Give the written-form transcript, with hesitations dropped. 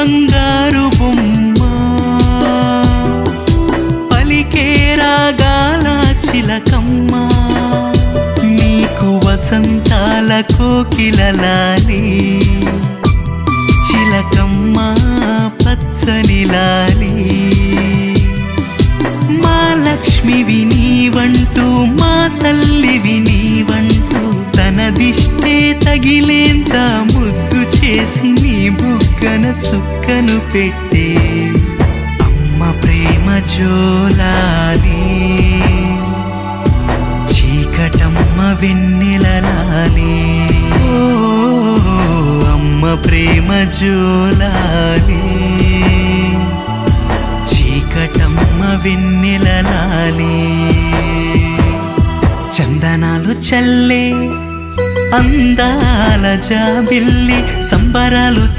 బంగారు బొమ్మ పలికే రాగాల చిలకమ్మ నీకు వసంతాల కోకిలలాలి చిలకమ్మ పచ్చని లాలి మా లక్ష్మివి నీవంటూ మా తల్లివి నీవంటూ తన దిష్టే తగిలేంత ముద్దు చేసి నీ బుగ్గన చుక్కను పెట్టే అమ్మ ప్రేమ జోలాలి చీకటమ్మ వెన్నెలలాలి ఓ అమ్మ ప్రేమ జోలాలి చీకటమ్మ వెన్నెలలాలి చందనాలు చల్లే అందాల జాబిల్లి సంబరాలు